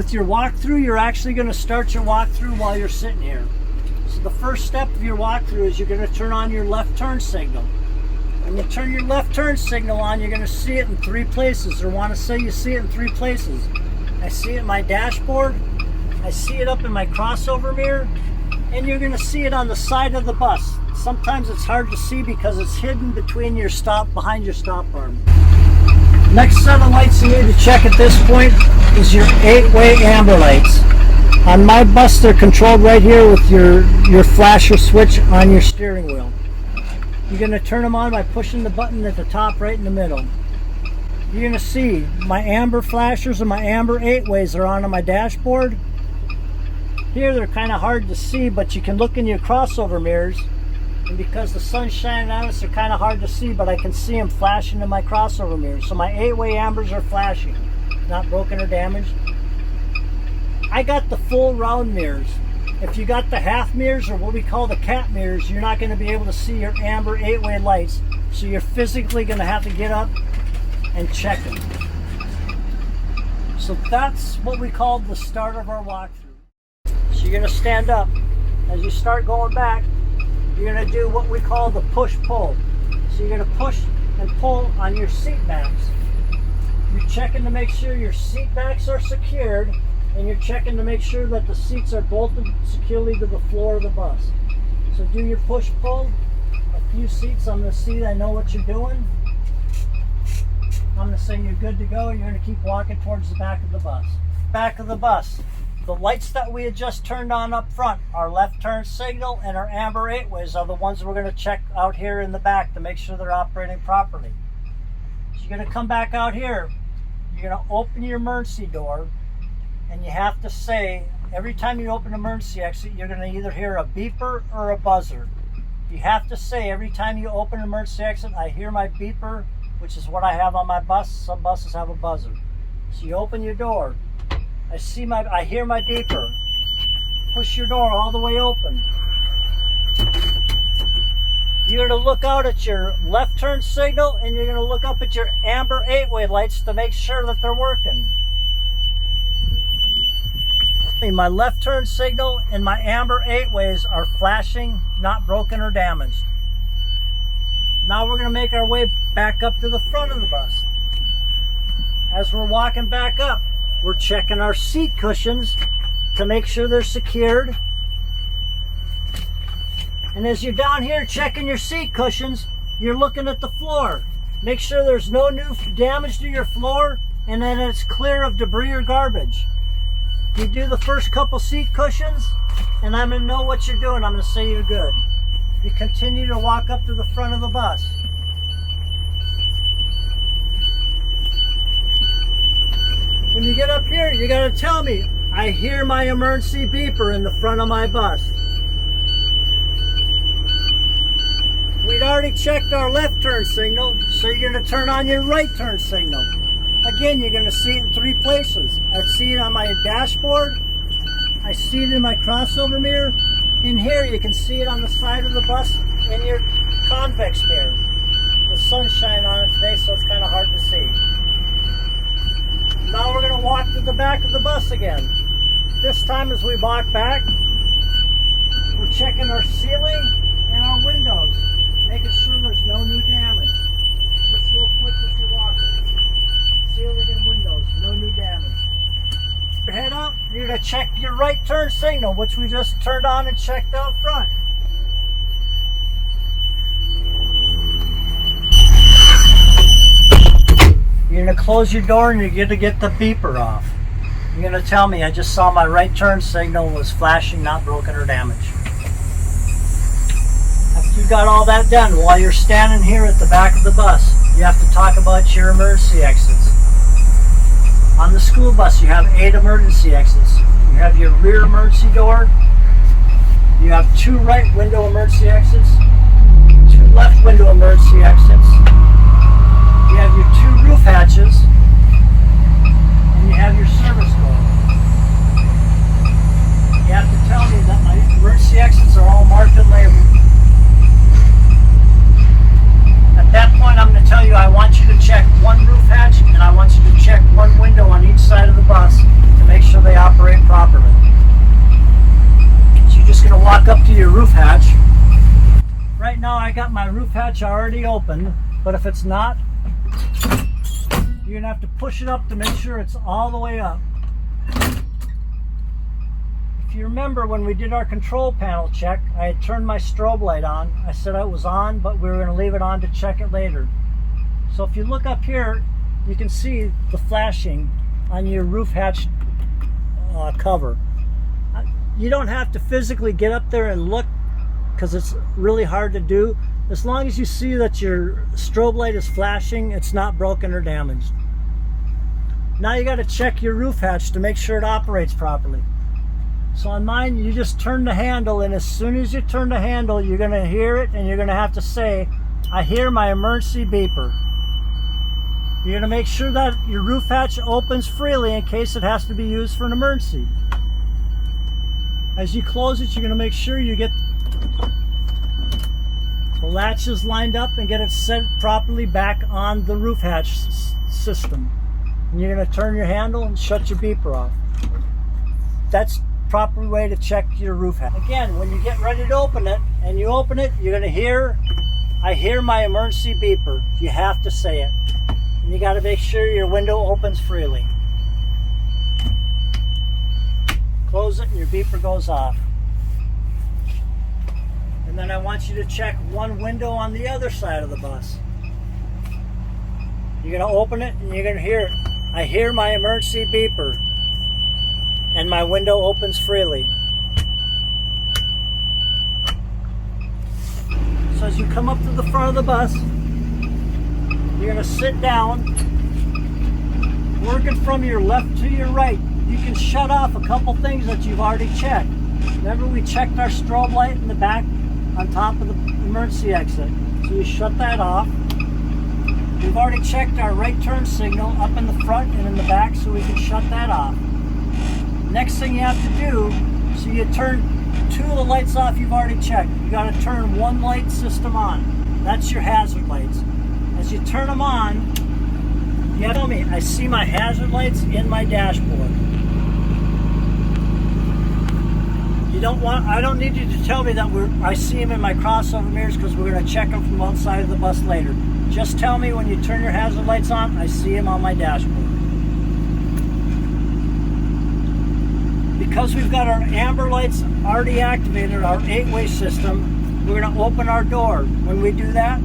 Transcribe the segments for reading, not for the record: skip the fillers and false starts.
with your walkthrough, you're actually going to start your walkthrough while you're sitting here. So the first step of your walkthrough is you're going to turn on your left turn signal. When you turn your left turn signal on, you're going to see it in 3 places, or want to say you see it in 3 places. I see it in my dashboard, I see it up in my crossover mirror, and you're going to see it on the side of the bus. Sometimes it's hard to see because it's hidden between your stop, behind your stop arm. Next set of lights you need to check at this point is your 8-way amber lights. On my bus, they're controlled right here with your flasher switch on your steering wheel. You're going to turn them on by pushing the button at the top right in the middle. You're going to see my amber flashers and my amber 8-ways are on my dashboard. Here they're kind of hard to see, but you can look in your crossover mirrors, and because the sun's shining on us, they're kind of hard to see, but I can see them flashing in my crossover mirrors. So my 8-way ambers are flashing, not broken or damaged. I got the full round mirrors. If you got the half mirrors, or what we call the cat mirrors, you're not going to be able to see your amber 8-way lights, so you're physically going to have to get up and check them. So that's what we call the start of our walkthrough. So you're going to stand up. As you start going back, you're going to do what we call the push-pull. So you're going to push and pull on your seat backs. You're checking to make sure your seat backs are secured, and you're checking to make sure that the seats are bolted securely to the floor of the bus. So do your push-pull. A few seats on the seat, I know what you're doing. I'm going to say you're good to go, and you're going to keep walking towards the back of the bus. Back of the bus. The lights that we had just turned on up front, our left turn signal and our amber 8-ways, are the ones we're going to check out here in the back to make sure they're operating properly. So you're going to come back out here, you're going to open your emergency door, and you have to say, every time you open an emergency exit, you're going to either hear a beeper or a buzzer. You have to say, every time you open an emergency exit, I hear my beeper, which is what I have on my bus. Some buses have a buzzer. So you open your door. I hear my beeper. Push your door all the way open. You're going to look out at your left turn signal, and you're going to look up at your amber 8-way lights to make sure that they're working. My left turn signal and my amber 8-ways are flashing, not broken or damaged. Now we're going to make our way back up to the front of the bus. As we're walking back up, we're checking our seat cushions to make sure they're secured. And as you're down here checking your seat cushions, you're looking at the floor. Make sure there's no new damage to your floor, and that it's clear of debris or garbage. You do the first couple seat cushions, and I'm going to know what you're doing. I'm going to say you're good. You continue to walk up to the front of the bus. When you get up here, you got to tell me, I hear my emergency beeper in the front of my bus. We'd already checked our left turn signal, so you're going to turn on your right turn signal. Again, you're going to see it in 3 places. I see it on my dashboard, I see it in my crossover mirror. In here, you can see it on the side of the bus in your convex mirror. The sun's shining on it today, so it's kind of hard to see. Now we're going to walk to the back of the bus again. This time as we walk back, we're checking our ceiling and our windows, making sure there's no new damage. Just real quick as you're walking. Ceiling and windows, no new damage. Head up, you're going to check your right turn signal, which we just turned on and checked out front. You're going to close your door, and you're going to get the beeper off. You're going to tell me, I just saw my right turn signal was flashing, not broken or damaged. After you've got all that done, while you're standing here at the back of the bus, you have to talk about your emergency exits. On the school bus, you have 8 emergency exits. You have your rear emergency door. You have 2 right window emergency exits, 2 left window emergency exits. You have your 2 roof hatches, and you have your service door. You have to tell me that my emergency exits are all marked and labeled. At that point, I'm going to tell you I want you to check 1 roof hatch, and I want you to check 1 window on each side of the bus to make sure they operate hatch already opened, but if it's not, you're gonna have to push it up to make sure it's all the way up. If you remember when we did our control panel check, I had turned my strobe light on. I said it was on, but we were gonna leave it on to check it later. So if you look up here, you can see the flashing on your roof hatch cover. You don't have to physically get up there and look because it's really hard to do. As long as you see that your strobe light is flashing, it's not broken or damaged. Now you got to check your roof hatch to make sure it operates properly. So on mine, you just turn the handle, and as soon as you turn the handle, you're going to hear it, and you're going to have to say, "I hear my emergency beeper." You're going to make sure that your roof hatch opens freely in case it has to be used for an emergency. As you close it, you're going to make sure you get the latches lined up and get it set properly back on the roof hatch system. And you're going to turn your handle and shut your beeper off. That's the proper way to check your roof hatch. Again, when you get ready to open it, and you open it, you're going to hear, "I hear my emergency beeper." You have to say it. And you got to make sure your window opens freely. Close it and your beeper goes off. And then I want you to check one window on the other side of the bus. You're going to open it and you're going to hear, "I hear my emergency beeper." And my window opens freely. So as you come up to the front of the bus, you're going to sit down, working from your left to your right. You can shut off a couple things that you've already checked. Remember, we checked our strobe light in the back on top of the emergency exit. So you shut that off. We've already checked our right turn signal up in the front and in the back, so we can shut that off. Next thing you have to do, so you turn two of the lights off you've already checked. You got to turn one light system on. That's your hazard lights. As you turn them on, you have to tell me, "I see my hazard lights in my dashboard." I don't need you to tell me that I see them in my crossover mirrors, because we're going to check them from outside of the bus later. Just tell me when you turn your hazard lights on, "I see them on my dashboard." Because we've got our amber lights already activated, our 8-way system, we're going to open our door. When we do that,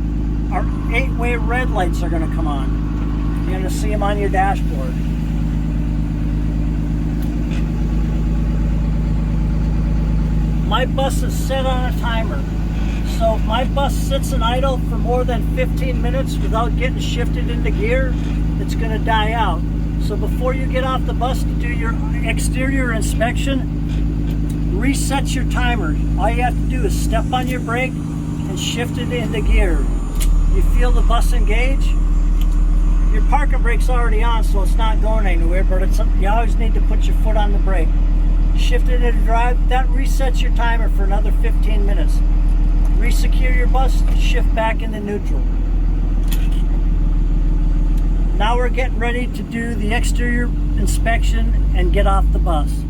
our 8-way red lights are going to come on. You're going to see them on your dashboard. My bus is set on a timer. So if my bus sits in idle for more than 15 minutes without getting shifted into gear, it's going to die out. So before you get off the bus to do your exterior inspection, reset your timer. All you have to do is step on your brake and shift it into gear. You feel the bus engage? Your parking brake's already on, so it's not going anywhere, but you always need to put your foot on the brake. Shift it into drive. That resets your timer for another 15 minutes. Resecure your bus, shift back into neutral. Now we're getting ready to do the exterior inspection and get off the bus.